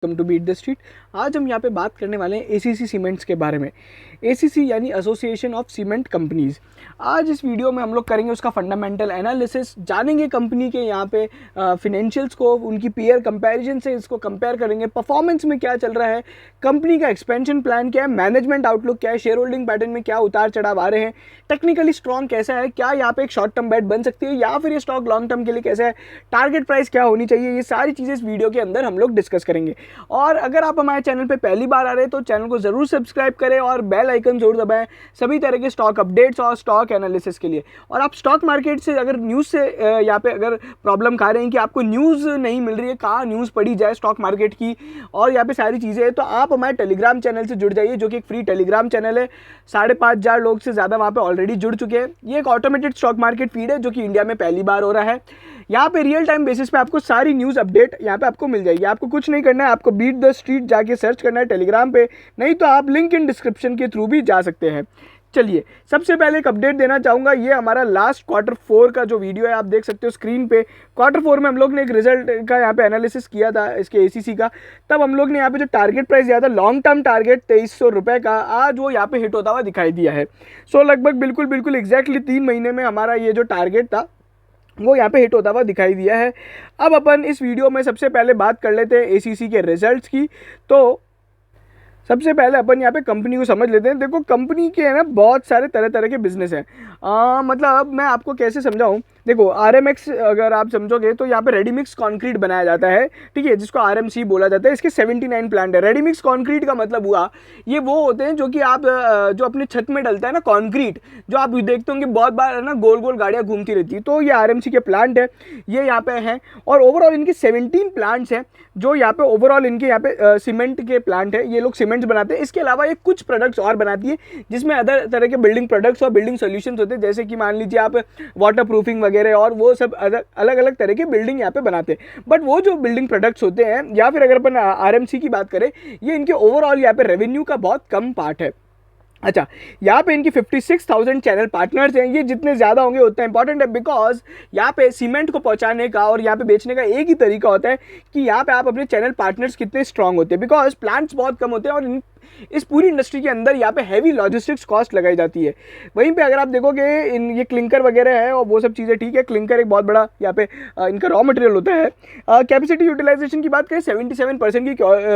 Welcome to beat the street. आज हम यहाँ पे बात करने वाले हैं एसीसी सीमेंट्स के बारे में। एसीसी यानी एसोसिएशन ऑफ सीमेंट कंपनीज़। आज इस वीडियो में हम लोग करेंगे उसका फंडामेंटल एनालिसिस, जानेंगे कंपनी के यहाँ पे फिनेंशियल्स को, उनकी पीयर कंपैरिजन से इसको कंपेयर करेंगे, परफॉर्मेंस में क्या चल रहा है, कंपनी का एक्सपेंशन प्लान क्या है, मैनेजमेंट आउटलुक क्या है, शेयर होल्डिंग पैटर्न में क्या उतार चढ़ाव आ रहे हैं, टेक्निकली स्ट्रॉन्ग कैसा है, क्या यहाँ पे एक शॉर्ट टर्म बेट बन सकती है या फिर ये स्टॉक लॉन्ग टर्म के लिए कैसा है, टारगेट प्राइस क्या होनी चाहिए, ये सारी चीज़ें इस वीडियो के अंदर हम लोग डिस्कस करेंगे। और अगर आप हमारे चैनल पे पहली बार आ रहे हैं तो चैनल को ज़रूर सब्सक्राइब करें और बेल आइकन जरूर दबाएं सभी तरह के स्टॉक अपडेट्स और स्टॉक एनालिसिस के लिए। और आप स्टॉक मार्केट से अगर न्यूज़ से यहाँ पे अगर प्रॉब्लम खा रहे हैं कि आपको न्यूज़ नहीं मिल रही है, कहाँ न्यूज़ पढ़ी जाए स्टॉक मार्केट की और यहाँ पे सारी चीज़ें हैं, तो आप हमारे टेलीग्राम चैनल से जुड़ जाइए, जो कि एक फ्री टेलीग्राम चैनल है। 5,500 लोग से ज़्यादा वहाँ पे ऑलरेडी जुड़ चुके हैं। ये एक ऑटोमेटेड स्टॉक मार्केट फीड है जो कि इंडिया में पहली बार हो रहा है। यहाँ पे रियल टाइम बेसिस पे आपको सारी न्यूज़ अपडेट यहाँ पे आपको मिल जाएगी। आपको कुछ नहीं करना है, आपको बीट द स्ट्रीट जाके सर्च करना है टेलीग्राम पे, नहीं तो आप लिंक इन डिस्क्रिप्शन के थ्रू भी जा सकते हैं। चलिए, सबसे पहले एक अपडेट देना चाहूँगा। ये हमारा लास्ट Q4 का जो वीडियो है आप देख सकते हो स्क्रीन पे। Q4 में हम लोग ने एक रिजल्ट का यहाँ पे एनालिसिस किया था इसके एसीसी का। तब हम लोग ने यहाँ पे जो टारगेट प्राइस दिया था, लॉन्ग टर्म टारगेट 2300 रुपये का, आज वो यहाँ पे हिट होता हुआ दिखाई दिया है। सो लगभग बिल्कुल एग्जैक्टली 3 महीने में हमारा ये जो टारगेट था वो यहाँ पे हिट होता हुआ दिखाई दिया है। अब अपन इस वीडियो में सबसे पहले बात कर लेते हैं एसीसी के रिजल्ट्स की। तो सबसे पहले अपन यहाँ पे कंपनी को समझ लेते हैं। देखो, कंपनी के है ना बहुत सारे तरह तरह के बिजनेस हैं। मतलब मैं आपको कैसे समझाऊँ। देखो, आरएमएक्स अगर आप समझोगे तो यहाँ पे रेडी मिक्स कॉन्क्रीट बनाया जाता है, ठीक है, जिसको आरएमसी बोला जाता है। इसके 79 प्लांट है। रेडी मिक्स कॉन्क्रीट का मतलब हुआ, ये वो होते हैं जो कि आप जो अपने छत में डलता है ना कॉन्क्रीट, जो आप देखते होंगे बहुत बार है ना गोल गोल गाड़ियाँ घूमती रहती है, तो ये आरएमसी के प्लांट है, ये यहाँ पे हैं। और ओवरऑल इनके 17 प्लांट्स हैं जो यहाँ पे ओवरऑल इनके यहाँ पे सीमेंट के प्लांट है। ये लोग सीमेंट्स बनाते हैं। इसके अलावा ये कुछ प्रोडक्ट्स और बनाती है जिसमें अदर तरह के बिल्डिंग प्रोडक्ट्स और बिल्डिंग सॉल्यूशंस होते हैं, जैसे कि मान लीजिए आप वाटर प्रूफिंग वगैरह, और वो सब अलग अलग तरह के बिल्डिंग यहाँ पे बनाते हैं। बट वो जो बिल्डिंग प्रोडक्ट्स होते हैं, या फिर अगर अपन आरएमसी की बात करें, ये इनके ओवरऑल यहाँ पे रेवेन्यू का बहुत कम पार्ट है। अच्छा, यहाँ पे इनकी 56,000 चैनल पार्टनर्स हैं। ये जितने ज़्यादा होंगे उतना इंपॉर्टेंट है, बिकॉज यहाँ पे सीमेंट को पहुँचाने का और यहाँ पे बेचने का एक ही तरीका होता है कि यहाँ पे आप अपने चैनल पार्टनर्स कितने स्ट्रांग होते हैं, बिकॉज प्लांट्स बहुत कम होते हैं और इस पूरी इंडस्ट्री के अंदर यहाँ पे हैवी लॉजिस्टिक्स कॉस्ट लगाई जाती है। वहीं पे अगर आप देखोगे ये क्लिंकर वगैरह है और वो सब चीज़ें, ठीक है, क्लिंकर एक बहुत बड़ा यहाँ पे इनका रॉ मटेरियल होता है। कैपेसिटी यूटिलाइजेशन की बात करें, 77% की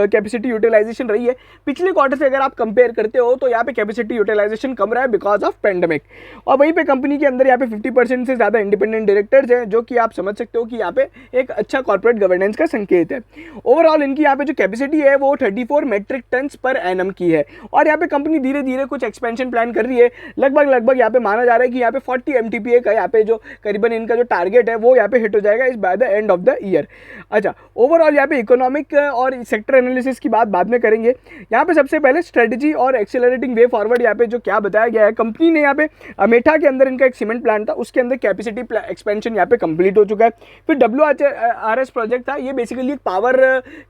कैपेसिटी यूटिलाइजेशन रही है। पिछले क्वार्टर से अगर आप कंपेयर करते हो तो यहाँ पे कैपेसिटी यूटिलाइजेशन कम रहा है बिकॉज ऑफ पेंडेमिक। और वहीं पे कंपनी के अंदर यहाँ पे 50% से ज़्यादा इंडिपेंडेंट डायरेक्टर्स हैं, जो कि आप समझ सकते हो कि यहाँ पे एक अच्छा कॉर्पोरेट गवर्नेंस का संकेत है। ओवरऑल इनकी यहाँ पे जो कैपेसिटी है वो 34 मेट्रिक टन्स पर एनम की है। और यहाँ पे कंपनी धीरे धीरे कुछ एक्सपेंशन प्लान कर रही है। लगभग यहाँ पे माना जा रहा है कि यहाँ पे 40 MTPA का यहाँ पे जो करीबन इनका जो टारगेट है वो यहाँ पे हिट हो जाएगा इस by the end of the year. अच्छा, ओवरऑल यहाँ पे इकोनॉमिक और सेक्टर एनालिसिस की बात बाद में करेंगे। यहाँ पे सबसे पहले स्ट्रेटजी और एक्सेलरेटिंग वे फॉरवर्ड यहाँ पे जो क्या बताया गया है, कंपनी ने यहाँ पे अमेठा के अंदर इनका एक सीमेंट प्लांट था, उसके अंदर कैपेसिटी एक्सपेंशन यहाँ पे कंप्लीट हो चुका है। फिर WHRS प्रोजेक्ट था, ये बेसिकली एक पावर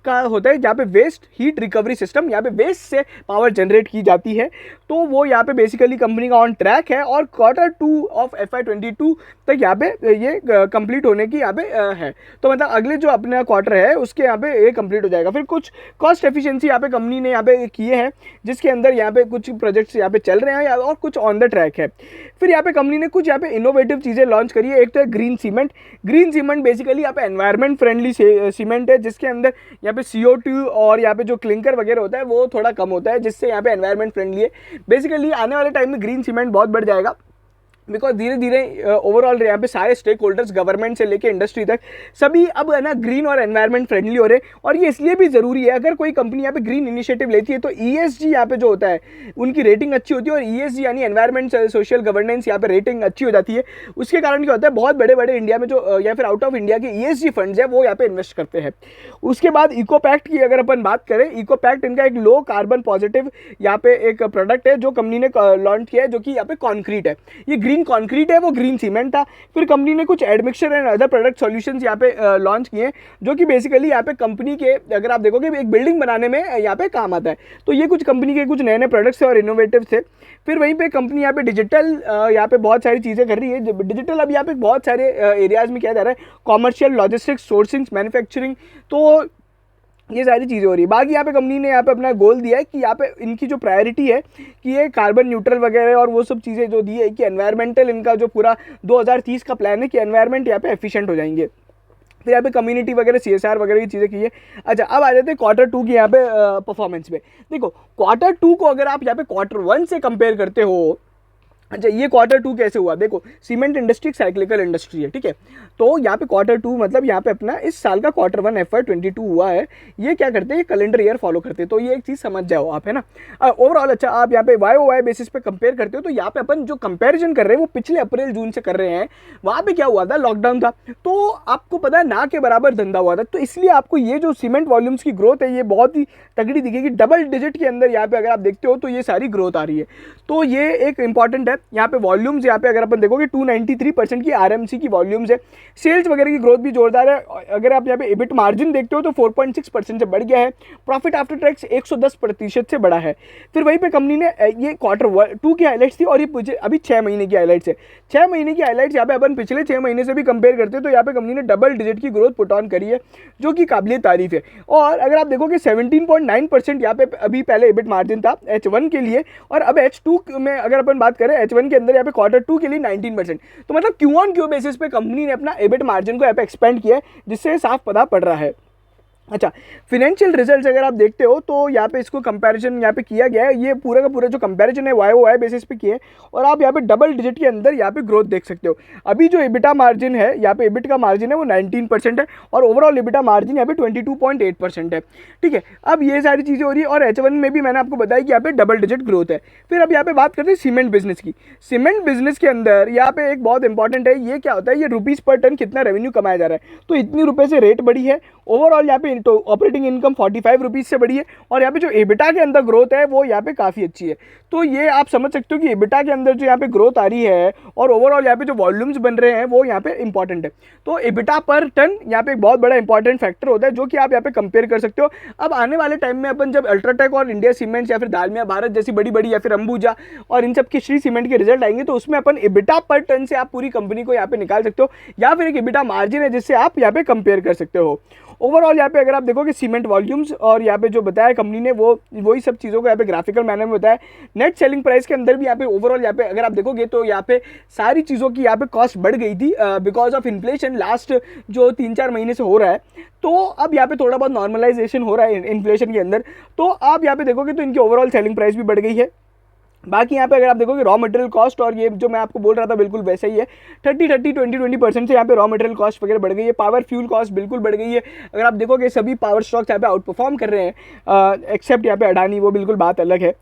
का होता है जहाँ पे वेस्ट हीट रिकवरी सिस्टम, यहाँ पे वेस्ट से पावर जनरेट की जाती है। तो वो यहाँ पे बेसिकली कंपनी का ऑन ट्रैक है और Q2 ऑफ FY22 तक यहाँ पे ये कंप्लीट होने की यहाँ पे है। तो मतलब अगले जो अपना क्वार्टर है उसके यहाँ पे ये कंप्लीट हो जाएगा। फिर कुछ कॉस्ट एफिशिएंसी यहाँ पे कंपनी ने यहाँ पे किए हैं, जिसके अंदर यहाँ पे कुछ प्रोजेक्ट्स यहाँ पे चल रहे हैं और कुछ ऑन द ट्रैक है। फिर यहाँ पे कंपनी ने कुछ यहाँ पे इनोवेटिव चीज़ें लॉन्च करी है। एक तो है green cement. Green cement basically यहाँ पे एनवायरमेंट फ्रेंडली सीमेंट है, जिसके अंदर यहाँ पे CO2 और यहाँ पे जो क्लिंकर वगैरह होता है वो थोड़ा कम होता है, जिससे यहाँ पे एनवायरमेंट फ्रेंडली है। बेसिकली आने वाले टाइम में ग्रीन सीमेंट बहुत बढ़ जाएगा, बिकॉज धीरे धीरे ओवरऑल यहाँ पे सारे स्टेक होल्डर्स, गवर्नमेंट से लेके इंडस्ट्री तक, सभी अब है ना ग्रीन और एनवायरमेंट फ्रेंडली हो रहे हैं। और ये इसलिए भी ज़रूरी है, अगर कोई कंपनी यहाँ पे ग्रीन इनिशिएटिव लेती है तो ESG यहाँ पे जो होता है उनकी रेटिंग अच्छी होती है। और ESG यानी एनवायरमेंट सोशल गवर्नेंस, यहाँ पे रेटिंग अच्छी हो जाती है। उसके कारण क्या होता है, बहुत बड़े बड़े इंडिया में जो या फिर आउट ऑफ इंडिया के ESG फंड्स है वो यहाँ पे इन्वेस्ट करते हैं। उसके बाद इको पैक्ट की अगर अपन बात करें, इको पैक्ट इनका एक लो कार्बन पॉजिटिव यहाँ पे एक प्रोडक्ट है जो कंपनी ने लॉन्च किया है, जो कि यहाँ पे कॉन्क्रीट है। ये ग्रीन कॉन्क्रीट है, वो ग्रीन सीमेंट था। फिर कंपनी ने कुछ admixture and other product solutions यहाँ पे लॉन्च किए हैं, जो कि बेसिकली यहाँ पे कंपनी के, अगर आप देखोगे, एक बिल्डिंग बनाने में यहाँ पे काम आता है। तो ये कुछ कंपनी के कुछ नए नए प्रोडक्ट्स थे और इनोवेटिव थे। फिर वहीं पे कंपनी यहाँ पे डिजिटल यहाँ पे बहुत सारी चीज़ें कर रही है। डिजिटल अब यहाँ पे बहुत सारे एरियाज में किया जा रहा है, कॉमर्शियल, लॉजिस्टिक्स, सोर्सिंग, मैन्युफैक्चरिंग। तो ये सारी चीज़ें हो रही है। बाकी यहाँ पे कंपनी ने यहाँ पे अपना गोल दिया है कि यहाँ पे इनकी जो प्रायोरिटी है कि ये कार्बन न्यूट्रल वगैरह और वो सब चीज़ें जो दी है कि एनवायरमेंटल, इनका जो पूरा 2030 का प्लान है कि एनवायरमेंट यहाँ पे एफिशिएंट हो जाएंगे। फिर यहाँ पे कम्युनिटी वगैरह, CSR वगैरह की चीज़ें की है। अच्छा, अब आ जाते हैं Q2 की यहाँ पे परफॉर्मेंस पे। देखो Q2 को अगर आप यहाँ पे Q1 से कंपेयर करते हो, अच्छा ये Q2 कैसे हुआ, देखो सीमेंट इंडस्ट्री साइक्लिकल इंडस्ट्री है, ठीक है। तो यहाँ पे Q2 मतलब यहाँ पे अपना इस साल का Q1 FY22 हुआ है। ये क्या करते हैं, ये कैलेंडर ईयर फॉलो करते हैं, तो ये एक चीज़ समझ जाओ आप, है ना। ओवरऑल अच्छा आप यहाँ पे YOY बेसिस पे कंपेयर करते हो, तो यहाँ पे अपन जो कंपेरिजन कर रहे हैं वो पिछले अप्रैल जून से कर रहे हैं। वहाँ पे क्या हुआ था, लॉकडाउन था, तो आपको पता है ना के बराबर धंधा हुआ था, तो इसलिए आपको ये जो सीमेंट वॉल्यूम्स की ग्रोथ है ये बहुत ही तगड़ी दिखेगी। डबल डिजिट के अंदर यहाँ पे अगर आप देखते हो तो ये सारी ग्रोथ आ रही है, तो ये एक इंपॉर्टेंट है। यहाँ पे वॉल्यूम्स, यहाँ पे अगर अपन देखोगे 293% की RMC की वॉल्यूम्स है। सेल्स वगैरह की ग्रोथ भी जोरदार है। अगर आप यहाँ पे EBIT मार्जिन देखते हो तो 4.6% से बढ़ गया है। प्रॉफिट आफ्टर टैक्स 110% से बढ़ा है। फिर वहीं पे कंपनी ने ये Q2 की हाईलाइट्स थी, और ये अभी 6 महीने की हाईलाइट्स है। 6 महीने की हाईलाइट्स यहाँ पे अपन पिछले 6 महीने से भी कंपेयर करते हैं, तो यहाँ पे कंपनी ने डबल डिजिट की ग्रोथ पुट ऑन करी है, जो कि काबिल तारीफ है। और अगर आप देखोगे 17.9% यहाँ पे अभी पहले EBIT मार्जिन था H1 के लिए, और अब H2 में अगर अपन बात करें H1 के अंदर यहाँ पे Q2 के लिए 19%। तो मतलब Q1 बेसिस पे कंपनी ने अपना EBIT मार्जिन को यहाँ पे एक्सपेंड किया है, जिससे साफ पता पड़ रहा है। अच्छा, फिनेंशियल रिजल्ट्स अगर आप देखते हो तो यहाँ पे इसको कंपैरिजन यहाँ पे किया गया है। ये पूरा का पूरा जो कंपैरिजन है YOY बेसिस पे किया है, और आप यहाँ पे डबल डिजिट के अंदर यहाँ पे ग्रोथ देख सकते हो। अभी जो EBITDA मार्जिन है, यहाँ पे EBIT का मार्जिन है वो 19% है, और ओवरऑल EBITDA मार्जिन यहाँ पे 22.8% है, ठीक है। अब ये सारी चीज़ें हो रही है, और H1 में भी मैंने आपको बताया कि यहाँ पे डबल डिजिट ग्रोथ है। फिर अब यहाँ पे बात करते हैं सीमेंट बिजनेस की। सीमेंट बिजनेस के अंदर यहाँ पे एक बहुत इंपॉर्टेंट है, ये क्या होता है, ये रुपीज़ पर टन कितना रेवेन्यू कमाया जा रहा है। तो इतनी रुपये से रेट बढ़ी है। ओवरऑल यहाँ पे तो ऑपरेटिंग इनकम 45 रुपीज़ से बढ़ी है, और यहाँ पे जो EBITDA के अंदर ग्रोथ है वो यहाँ पे काफ़ी अच्छी है। तो ये आप समझ सकते हो कि EBITDA के अंदर जो यहाँ पे ग्रोथ आ रही है, और ओवरऑल यहाँ पे जो वॉल्यूम्स बन रहे हैं वो यहाँ पे इंपॉर्टेंट है। तो EBITDA पर टन यहाँ पे एक बहुत बड़ा इंपॉर्टेंट फैक्टर होता है, जो कि आप यहाँ पे कंपेयर कर सकते हो। अब आने वाले टाइम में अपन जब अल्ट्राटेक और इंडिया सीमेंट्स या फिर दालमिया भारत जैसी बड़ी बड़ी, या फिर अंबुजा और इन सब के श्री सीमेंट के रिजल्ट आएंगे, तो उसमें अपन EBITDA पर टन से आप पूरी कंपनी को यहाँ पे निकाल सकते हो, या फिर एक EBITDA मार्जिन है जिससे आप यहाँ पे कंपेयर कर सकते हो। ओवरऑल यहाँ पे अगर आप देखोगे सीमेंट वॉल्यूम्स और यहाँ पे जो बताया कंपनी ने वो वही सब चीज़ों को यहाँ पे ग्राफिकल मैनर में बताया। नेट सेलिंग प्राइस के अंदर भी यहाँ पे ओवरऑल यहाँ पे अगर आप देखोगे तो यहाँ पे सारी चीज़ों की यहाँ पे कॉस्ट बढ़ गई थी बिकॉज ऑफ इन्फ्लेशन लास्ट जो 3-4 महीने से हो रहा है। तो अब यहाँ पे थोड़ा बहुत नॉर्मलाइजेशन हो रहा है इन्फ्लेशन के अंदर, तो आप यहाँ पे देखोगे तो इनकी ओवरऑल सेलिंग प्राइस भी बढ़ गई है। बाकी यहाँ पे अगर आप देखोगे रॉ मटेरियल कॉस्ट, और ये जो मैं आपको बोल रहा था बिल्कुल वैसा ही है, 20% से यहाँ पे रॉ मटेरियल कॉस्ट वगैरह बढ़ गई है। पावर फ्यूल कॉस्ट बिल्कुल बढ़ गई है। अगर आप देखोगे सभी पावर स्टॉक्स यहाँ पे आउट परफॉर्म कर रहे हैं, एक्सेप्ट यहाँ पे अडानी, वो बिल्कुल बात अलग है।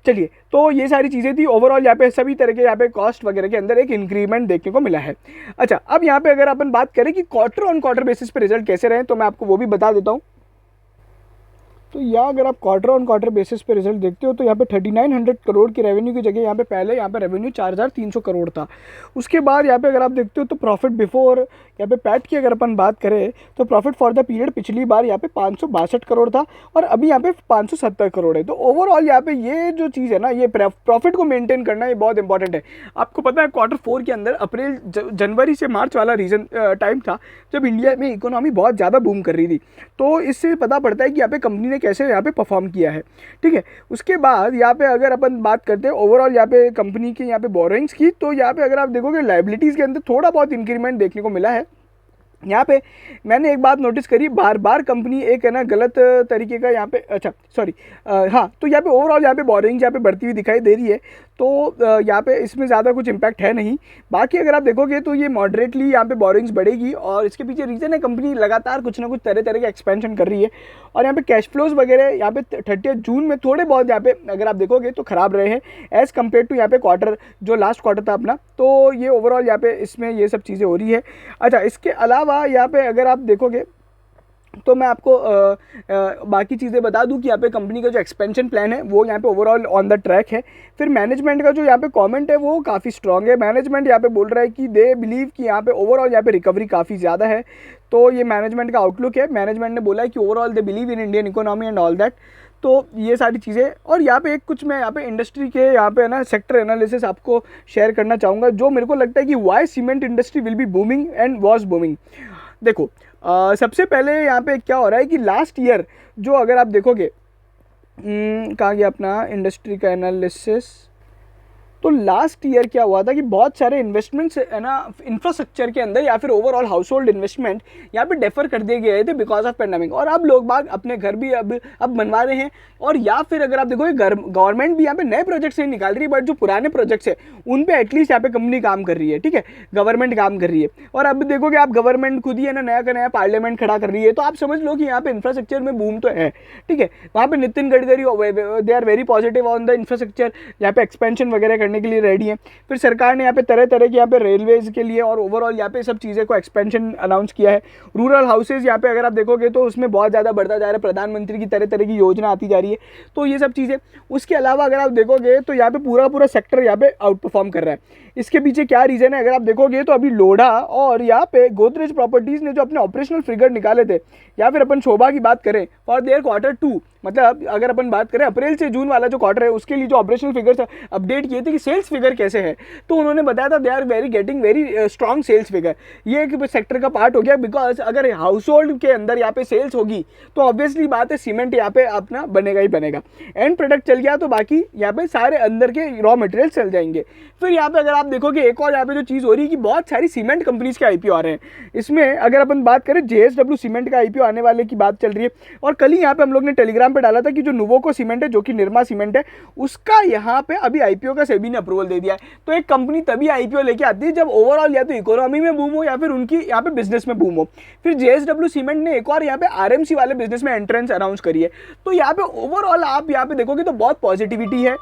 चलिए, तो ये सारी चीज़ें थी। ओवरऑल यहाँ पे सभी तरह के यहाँ पे कॉस्ट वगैरह के अंदर एक इंक्रीमेंट देखने को मिला है। अच्छा, अब यहाँ पे अगर अपन बात करें कि क्वार्टर ऑन क्वार्टर बेसिस पे रिजल्ट कैसे रहे, तो मैं आपको वो भी बता देता हूँ। तो यहाँ अगर आप क्वार्टर ऑन क्वार्टर बेसिस पे रिजल्ट देखते हो तो यहाँ पे 3900 करोड़ की रेवेन्यू की जगह यहाँ पे पहले यहाँ पे रेवेन्यू 4300 करोड़ था। उसके बाद यहाँ पे अगर आप देखते हो तो प्रॉफिट बिफोर यहाँ पे पैट की अगर अपन बात करें तो प्रॉफिट फॉर द पीरियड पिछली बार यहाँ पे 562 करोड़ था, और अभी यहाँ पे 570 करोड़ है। तो ओवरऑल यहाँ पे ये जो चीज़ है ना, ये प्रॉफिट को मेंटेन करना ये बहुत इंपॉर्टेंट है। आपको पता है Q4 के अंदर अप्रैल जनवरी से मार्च वाला रीजन टाइम था जब इंडिया में इकोनॉमी बहुत ज़्यादा बूम कर रही थी, तो इससे पता पड़ता है कि यहाँ पे कंपनी ने कैसे यहाँ पे परफॉर्म किया है, ठीक है। उसके बाद यहाँ पे अगर अपन बात करते हैं ओवरऑल यहाँ पे कंपनी के यहाँ पे बोरोइंग्स की, तो यहाँ पे अगर आप देखोगे लायबिलिटीज़ के अंदर थोड़ा बहुत इंक्रीमेंट देखने को मिला है। यहाँ पे मैंने एक बात नोटिस करी, बार बार कंपनी एक है ना गलत तरीके का यहाँ पे, अच्छा सॉरी हाँ, तो यहाँ पे ओवरऑल यहाँ पे बोरिंग्स यहाँ पे बढ़ती हुई दिखाई दे रही है, तो यहाँ पे इसमें ज़्यादा कुछ इम्पैक्ट है नहीं। बाकी अगर आप देखोगे तो ये मॉडरेटली यहाँ पे बोरिंग्स बढ़ेगी, और इसके पीछे रीज़न है कंपनी लगातार कुछ ना कुछ तरह तरह के एक्सपेंशन कर रही है। और यहाँ पे कैश फ्लोज वगैरह यहाँ पे 30 जून में थोड़े बहुत यहाँ पे अगर आप देखोगे तो ख़राब रहे हैं एज़ कम्पेयर टू यहाँ पे क्वार्टर जो लास्ट क्वार्टर था अपना, तो ये ओवरऑल यहाँ पे इसमें ये सब चीज़ें हो रही है। अच्छा, इसके अलावा यहाँ पे अगर आप देखोगे तो मैं आपको बाकी चीज़ें बता दूं कि यहाँ पे कंपनी का जो एक्सपेंशन प्लान है वो यहाँ पे ओवरऑल ऑन द ट्रैक है। फिर मैनेजमेंट का जो यहाँ पे कमेंट है वो काफ़ी स्ट्रांग है। मैनेजमेंट यहाँ पे बोल रहा है कि दे बिलीव कि यहाँ पे ओवरऑल यहाँ पे रिकवरी काफ़ी ज़्यादा है, तो ये मैनेजमेंट का आउटलुक है। मैनेजमेंट ने बोला है कि overall they believe in Indian economy and all that. तो ये सारी चीज़ें, और यहाँ पे एक कुछ मैं यहाँ पे इंडस्ट्री के यहाँ पे ना सेक्टर एनालिसिस आपको शेयर करना चाहूँगा, जो मेरे को लगता है कि why cement industry will be booming and was booming. देखो, सबसे पहले यहाँ पे क्या हो रहा है कि लास्ट ईयर जो अगर आप देखोगे कहाँ गया अपना इंडस्ट्री का एनालिसिस, तो लास्ट ईयर क्या हुआ था कि बहुत सारे इन्वेस्टमेंट्स है ना इंफ्रास्ट्रक्चर के अंदर या फिर ओवरऑल हाउस होल्ड इन्वेस्टमेंट यहाँ पे डेफर कर दिए गए थे बिकॉज ऑफ पेंडेमिक। और अब लोग बाग अपने घर भी अब बनवा रहे हैं, और या फिर अगर आप देखोगे गवर्नमेंट भी यहाँ पे नए प्रोजेक्ट्स नहीं निकाल रही है, बट जो पुराने प्रोजेक्ट्स है उन पे एटलीस्ट यहाँ पे कंपनी काम कर रही है, ठीक है, गवर्नमेंट काम कर रही है। और अब देखोगे आप गवर्नमेंट खुद ही है ना नया का नया पार्लियामेंट खड़ा कर रही है, तो आप समझ लो कि यहाँ पे इंफ्रास्ट्रक्चर में बूम तो है, ठीक है। वहाँ पे Nitin Gadkari they are very positive on the infrastructure, यहाँ पे एक्सपेंशन वगैरह करने के लिए रेडी है। फिर सरकार ने यहाँ पे तरह तरह के यहाँ पे रेलवेज के लिए और ओवरऑल यहाँ पे सब चीज़ें को एक्सपेंशन अनाउंस किया है। रूरल हाउसेज यहाँ पे अगर आप देखोगे तो उसमें बहुत ज़्यादा बढ़ता जा रहा है, प्रधानमंत्री की तरह तरह की योजना आती जा रही है, तो ये सब चीज़ें। उसके अलावा अगर आप देखोगे तो यहाँ पे पूरा सेक्टर यहाँ पे आउट परफॉर्म कर रहा है। इसके पीछे क्या रीज़न है अगर आप देखोगे तो अभी लोढ़ा और यहाँ पे गोदरेज प्रॉपर्टीज़ ने जो अपने ऑपरेशनल फिगर निकाले थे, या फिर अपन शोभा की बात करें फॉर देयर Q2, मतलब अगर अपन बात करें अप्रैल से जून वाला जो क्वार्टर है उसके लिए जो ऑपरेशनल फिगर्स अपडेट किए थे कि सेल्स फिगर कैसे है, तो उन्होंने बताया था they are getting very strong sales figure. ये एक सेक्टर का पार्ट हो गया, बिकॉज अगर हाउस होल्ड के अंदर यहाँ पे सेल्स होगी तो ऑब्वियसली बात है सीमेंट यहाँ पे अपना बनेगा ही बनेगा। एंड प्रोडक्ट चल गया तो बाकी यहाँ पे सारे अंदर के रॉ मटेरियल चल जाएंगे। फिर यहाँ पे अगर आप देखोगे एक और यहाँ पे जो चीज़ हो रही है कि बहुत सारी सीमेंट कंपनीज के IPO आ रहे हैं। इसमें अगर अपन बात करें JSW सीमेंट का IPO आने वाले की बात चल रही है, और कल ही यहाँ पे हम लोग ने टेलीग्राम पे डाला था कि जो नुवोको सीमेंट है जो कि निरमा सीमेंट है उसका यहाँ पे अभी IPO का सेबी ने अप्रूवल दे दिया है। तो एक कंपनी तभी IPO लेके आती है जब ओवरऑल या तो इकोनॉमी में बूम हो या फिर उनकी यहाँ पे बिजनेस में बूम हो। फिर JSW सीमेंट ने एक और यहाँ पे RMC वाले बिजनेस में एंट्रेंस अनाउंस करी है। तो यहाँ पे ओवरऑल आप यहाँ पे देखोगे तो बहुत पॉजिटिविटी है,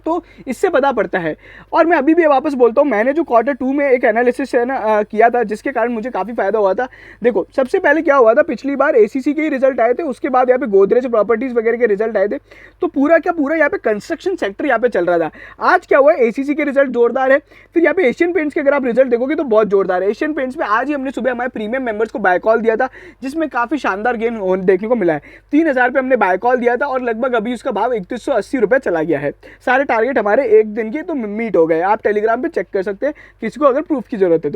तो इससे पता पड़ता है। और मैं अभी भी वापस बोलता हूँ, मैंने जो Q2 में एक एनालिसिस है ना किया था जिसके कारण मुझे काफ़ी फायदा हुआ था। देखो सबसे पहले क्या हुआ था, पिछली बार ACC के ही रिजल्ट आए थे, उसके बाद यहाँ पे गोदरेज प्रॉपर्टीज वगैरह के रिजल्ट आए थे, तो पूरा यहाँ पे कंस्ट्रक्शन सेक्टर यहाँ पे चल रहा था। आज क्या हुआ है, ACC के रिजल्ट जोरदार है, फिर यहाँ पे एशियन पेंट्स के अगर आप रिजल्ट देखोगे तो बहुत जोरदार है। एशियन पेंट्स में आज ही हमने सुबह हमारे प्रीमियम मेंबर्स को बाय कॉल दिया था जिसमें काफ़ी शानदार गेन देखने को मिला है। 3000 पे हमने बाय कॉल दिया था और लगभग अभी उसका भाव 3180 रुपये चला गया है। सारे टारगेट हमारे एक दिन की तो मीट हो गए, आप टेलीग्राम पे चेक कर सकते हैं किसी को अगर प्रूफ की जरूरत है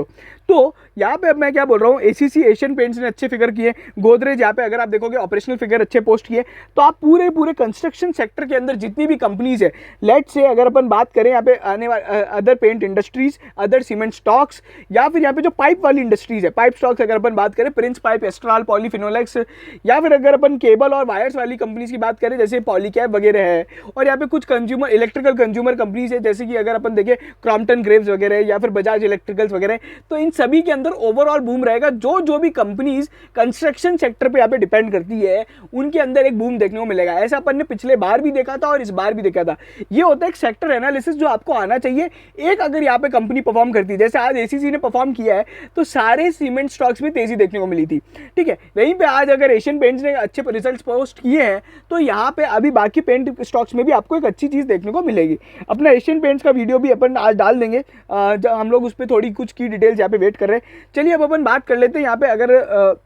तो यहाँ पे अब मैं क्या बोल रहा हूँ, ACC एशियन पेंट्स ने अच्छे फिगर किए, गोदरेज यहाँ पे अगर आप देखोगे ऑपरेशनल फिगर अच्छे पोस्ट किए। तो आप पूरे कंस्ट्रक्शन सेक्टर के अंदर जितनी भी कंपनीज है, लेट से अगर अपन बात करें यहाँ पे आने वाले other paint industries, other cement stocks, या फिर यहाँ पे जो पाइप वाली इंडस्ट्रीज है, पाइप स्टॉक्स अगर अपन बात करें प्रिंस पाइप, एस्ट्राल, पॉलीफिनोलेक्स, या फिर अगर अपन केबल और वायर्स वाली कंपनीज की बात करें जैसे पॉलीकैब वगैरह है, और यहाँ पे कुछ कंज्यूमर इलेक्ट्रिकल कंज्यूमर कंपनीज है जैसे कि अगर अपन देखें क्रॉम्पटन ग्रेव्स वगैरह या फिर बजाज इलेक्ट्रिकल्स वगैरह, तो इन सभी के अंदर ओवरऑल बूम रहेगा। जो भी कंपनीज कंस्ट्रक्शन सेक्टर पे यहाँ पे डिपेंड करती है उनके अंदर एक बूम देखने को मिलेगा। ऐसा अपन ने पिछले बार भी देखा था और इस बार भी देखा था। ये होता है एक सेक्टर एनालिसिस जो आपको आना चाहिए। एक अगर यहाँ पे कंपनी परफॉर्म करती है, जैसे आज ACC ने परफॉर्म किया है, तो सारे सीमेंट स्टॉक्स में तेजी देखने को मिली थी, ठीक है। वहीं पे आज अगर एशियन पेंट्स ने अच्छे रिजल्ट्स पोस्ट किए हैं तो यहाँ पे अभी बाकी पेंट स्टॉक्स में भी आपको एक अच्छी चीज देखने को मिलेगी। अपना एशियन पेंट्स का वीडियो भी अपन आज डाल देंगे, जब हम लोग उस पर थोड़ी कुछ की डिटेल्स यहाँ पे वेट कर रहे हैं। चलिए अब अपन बात कर लेते हैं यहाँ पे अगर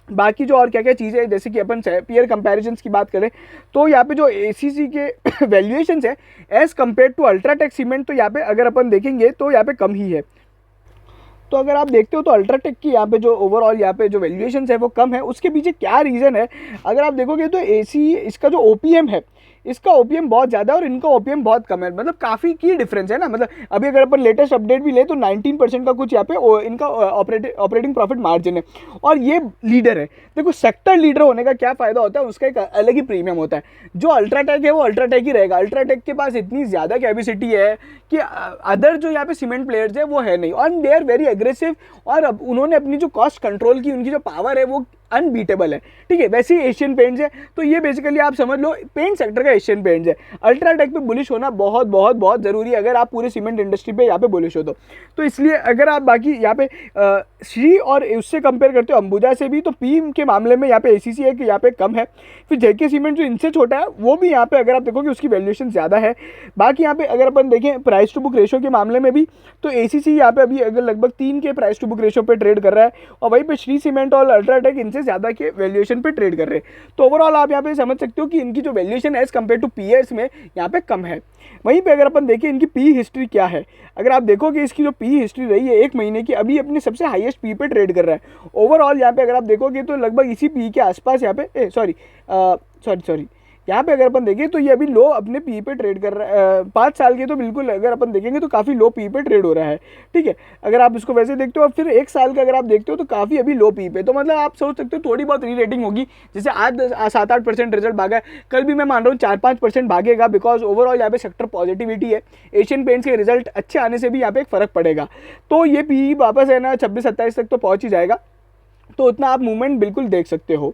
बाकी जो और क्या क्या चीज़ें हैं, जैसे कि अपन पीयर कंपैरिजंस की बात करें तो यहाँ पे जो ACC के वैल्यूएशंस है as compare to UltraTech cement, तो यहाँ पे अगर अपन देखेंगे तो यहाँ पे कम ही है। तो अगर आप देखते हो तो अल्ट्राटेक की यहाँ पे जो ओवरऑल यहाँ पे जो वैल्यूएशंस है वो कम है। उसके पीछे क्या रीज़न है, अगर आप देखोगे तो इसका जो OPM है, इसका OPM बहुत ज़्यादा है और इनका OPM बहुत कम है, मतलब काफ़ी की डिफरेंस है ना। मतलब अभी अगर अपन लेटेस्ट अपडेट भी ले तो 19% का कुछ यहाँ पे इनका ऑपरेटिंग प्रॉफिट मार्जिन है, और ये लीडर है। देखो सेक्टर लीडर होने का क्या फ़ायदा होता है, उसका एक अलग ही प्रीमियम होता है। जो अल्ट्राटेक है वो अल्ट्राटेक ही रहेगा। अल्ट्राटेक के पास इतनी ज़्यादा कैपेसिटी है कि अदर जो यहाँ पे सीमेंट प्लेयर्स है वो है नहीं, और दे आर वेरी एग्रेसिव, और अब उन्होंने अपनी जो कॉस्ट कंट्रोल की उनकी जो पावर है वो अनबीटेबल है, ठीक है। वैसे ही एशियन पेंट्स है, तो ये बेसिकली आप समझ लो पेंट सेक्टर का एशियन पेंट्स है। अल्ट्राटेक पे बुलिश होना बहुत बहुत बहुत ज़रूरी है अगर आप पूरे सीमेंट इंडस्ट्री पे यहाँ पे बुलिश हो तो इसलिए अगर आप बाकी यहाँ पे श्री और उससे कंपेयर करते हो अंबुजा से भी, तो पी के मामले में यहाँ पे ACC है कि यहाँ पे कम है। फिर JK सीमेंट जो इनसे छोटा है वो भी यहाँ पे अगर आप देखोगे उसकी वैल्यूएशन ज़्यादा है। बाकी यहाँ पे अगर अपन देखें प्राइस टू बुक रेशो के मामले में भी, तो ACC यहाँ पे अभी अगर लगभग 3 के प्राइस टू बुक रेशो पे ट्रेड कर रहा है, और वहीं पे श्री सीमेंट और अल्ट्राटेक से ज़्यादा के वैल्यूएशन पे ट्रेड कर रहे हैं। तो ओवरऑल आप यहाँ पे समझ सकते हो कि इनकी जो वैल्यूएशन है एज़ कम्पेयर टू पीयर्स में यहाँ पे कम है। वहीं पे अगर अपन देखें इनकी पी हिस्ट्री क्या है, अगर आप देखोगे इसकी जो पी हिस्ट्री रही है 1 महीने की, अभी अपने सबसे हाईएस्ट पी पे ट्रेड कर रहा है। ओवरऑल यहाँ पे अगर आप देखोगे तो लगभग इसी पी के आसपास यहाँ पे सॉरी यहाँ पे अगर अपन देखें तो ये अभी लो अपने पी पे ट्रेड कर रहा है। 5 साल के तो बिल्कुल अगर अपन देखेंगे तो काफ़ी लो पी पे ट्रेड हो रहा है, ठीक है। अगर आप इसको वैसे देखते हो और फिर 1 साल का अगर आप देखते हो तो काफ़ी अभी लो पी पे, तो मतलब आप सोच सकते हो थोड़ी बहुत री रेटिंग होगी। जैसे आज 7-8% रिजल्ट भागा है, कल भी मैं मान रहा हूँ 4-5% भागेगा, बिकॉज ओवरऑल यहाँ पे सेक्टर पॉजिटिविटी है। एशियन पेंट्स के रिजल्ट अच्छे आने से भी यहाँ पे एक फ़र्क पड़ेगा। तो ये पी वापस है ना 26-27 तक तो पहुँच ही जाएगा, तो उतना आप मूवमेंट बिल्कुल देख सकते हो।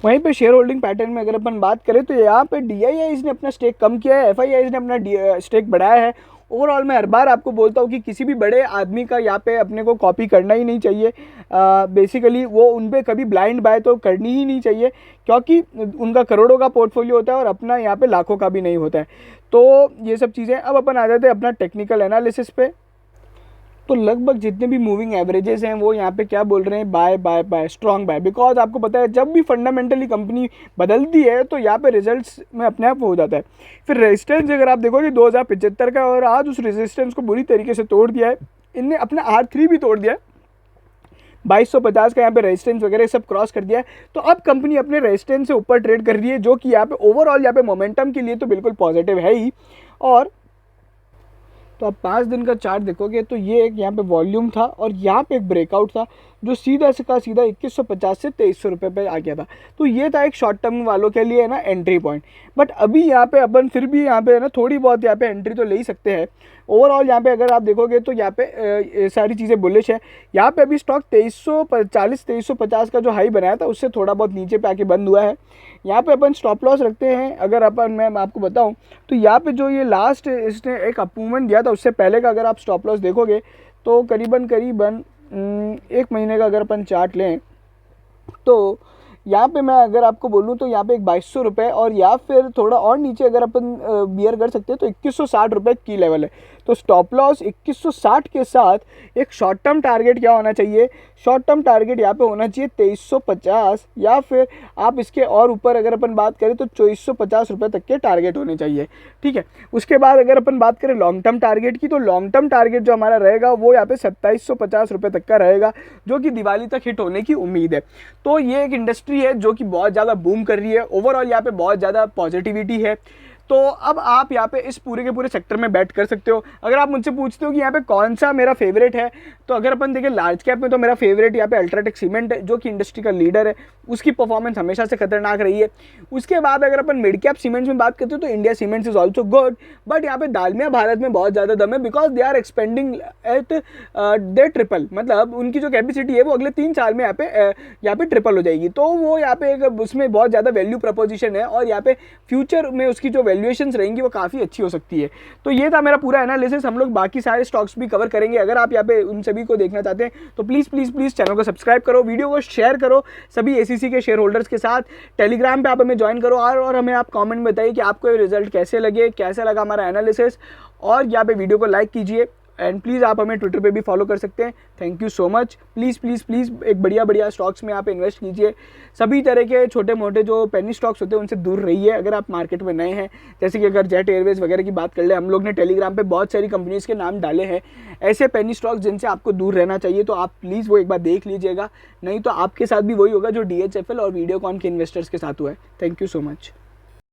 वहीं पे शेयर होल्डिंग पैटर्न में अगर अपन बात करें तो यहाँ पे DIIs ने अपना स्टेक कम किया है, FIIs ने अपना स्टेक बढ़ाया है। ओवरऑल मैं हर बार आपको बोलता हूँ कि किसी भी बड़े आदमी का यहाँ पे अपने को कॉपी करना ही नहीं चाहिए। बेसिकली वो उन पे कभी ब्लाइंड बाय तो करनी ही नहीं चाहिए, क्योंकि उनका करोड़ों का पोर्टफोलियो होता है और अपना यहाँ पे लाखों का भी नहीं होता है। तो ये सब चीज़ें। अब अपन आ जाते हैं अपना टेक्निकल एनालिसिस पे। तो लगभग जितने भी मूविंग एवरेजेस हैं वो यहाँ पे क्या बोल रहे हैं, buy buy buy, strong buy. Because आपको पता है जब भी फंडामेंटली कंपनी बदलती है तो यहाँ पे रिजल्ट्स में अपने आप हो जाता है। फिर रेजिस्टेंस अगर आप देखोगे 2075 का, और आज उस रेजिस्टेंस को बुरी तरीके से तोड़ दिया है इनने, अपना R3 भी तोड़ दिया है। 2250 का यहाँ पे रेजिस्टेंस वगैरह सब क्रॉस कर दिया है। तो अब कंपनी अपने रेजिस्टेंस से ऊपर ट्रेड कर रही है, जो कि यहाँ पे ओवरऑल यहाँ पे मोमेंटम के लिए तो बिल्कुल पॉजिटिव है ही। और तो आप 5 दिन का चार्ट देखोगे तो ये एक यहाँ पे वॉल्यूम था और यहाँ पे एक ब्रेकआउट था जो सीधा 2150 से 2300 रुपये पे आ गया था। तो ये था एक शॉर्ट टर्म वालों के लिए है ना एंट्री पॉइंट। बट अभी यहाँ पे अपन फिर भी यहाँ पे है ना थोड़ी बहुत यहाँ पे एंट्री तो ले ही सकते हैं। ओवरऑल यहाँ पे अगर आप देखोगे तो यहाँ पे सारी चीज़ें बुलिश है। यहाँ पे अभी स्टॉक 2350 का जो हाई बनाया था उससे थोड़ा बहुत नीचे पे आके बंद हुआ है। यहाँ पे अपन स्टॉप लॉस रखते हैं। अगर अपन मैं आपको बताऊं तो यहाँ पे जो ये लास्ट इसने एक अप मूवमेंट दिया था उससे पहले का अगर आप स्टॉप लॉस देखोगे तो करीबन 1 महीने का अगर अपन चार्ट लें तो यहाँ पे मैं अगर आपको बोलूँ तो यहाँ पे एक 2200 रुपये, और या फिर थोड़ा और नीचे अगर अपन बियर कर सकते हैं तो 2160 रुपये की लेवल है। तो स्टॉप लॉस 2160 के साथ एक शॉर्ट टर्म टारगेट क्या होना चाहिए, शॉर्ट टर्म टारगेट यहाँ पे होना चाहिए 2350, या फिर आप इसके और ऊपर अगर अपन बात करें तो 2450 रुपये तक के टारगेट होने चाहिए, ठीक है। उसके बाद अगर अपन बात करें लॉन्ग टर्म टारगेट की, तो लॉन्ग टर्म टारगेट जो हमारा रहेगा वो यहाँ पे 2750 रुपये तक का रहेगा, जो कि दिवाली तक हिट होने की उम्मीद है। तो ये एक इंडस्ट्री है जो कि बहुत ज़्यादा बूम कर रही है। ओवरऑल यहाँ पे बहुत ज़्यादा पॉजिटिविटी है। तो अब आप यहाँ पे इस पूरे के पूरे सेक्टर में बैट कर सकते हो। अगर आप मुझसे पूछते हो कि यहाँ पे कौन सा मेरा फेवरेट है, तो अगर अपन देखें लार्ज कैप में तो मेरा फेवरेट यहाँ पे अल्ट्राटेक सीमेंट है, जो कि इंडस्ट्री का लीडर है। उसकी परफॉर्मेंस हमेशा से खतरनाक रही है। उसके बाद अगर अपन मिड कैप सीमेंट्स में बात करते हो तो India cements is also good, but यहाँ पे दालमिया भारत में बहुत ज़्यादा दम है, because they are expanding at the triple, मतलब उनकी जो कैपेसिटी है वो अगले 3 साल में यहाँ पे ट्रिपल हो जाएगी। तो वो यहाँ पे एक उसमें बहुत ज़्यादा वैल्यू प्रपोजिशन है, और यहाँ पे फ्यूचर में उसकी जो वैल्यूएशंस रहेंगी वो काफ़ी अच्छी हो सकती है। तो ये था मेरा पूरा एनालिसिस। हम लोग बाकी सारे स्टॉक्स भी कवर करेंगे। अगर आप यहाँ पे उन सभी को देखना चाहते हैं तो प्लीज़ प्लीज़ प्लीज़ चैनल को सब्सक्राइब करो, वीडियो को शेयर करो सभी ACC के शेयर होल्डर्स के साथ। टेलीग्राम पे आप हमें ज्वाइन करो, और हमें आप कमेंट में बताइए कि आपको ये रिजल्ट कैसे लगे, कैसा लगा हमारा एनालिसिस, और यहाँ पे वीडियो को लाइक कीजिए। एंड प्लीज़ आप हमें ट्विटर पे भी फॉलो कर सकते हैं। Thank you so much. Please please please एक बढ़िया स्टॉक्स में आप इन्वेस्ट कीजिए। सभी तरह के छोटे मोटे जो पेनी स्टॉक्स होते हैं उनसे दूर रहिए अगर आप मार्केट में नए हैं। जैसे कि अगर जेट एयरवेज वगैरह की बात कर ले, हम लोग ने टेलीग्राम पे बहुत सारी कंपनीज़ के नाम डाले हैं, ऐसे पेनी स्टॉक्स जिनसे आपको दूर रहना चाहिए। तो आप प्लीज़ वो एक बार देख लीजिएगा, नहीं तो आपके साथ भी वही होगा जो DHFL और वीडियोकॉन के इन्वेस्टर्स के साथ हुआ है। Thank you so much.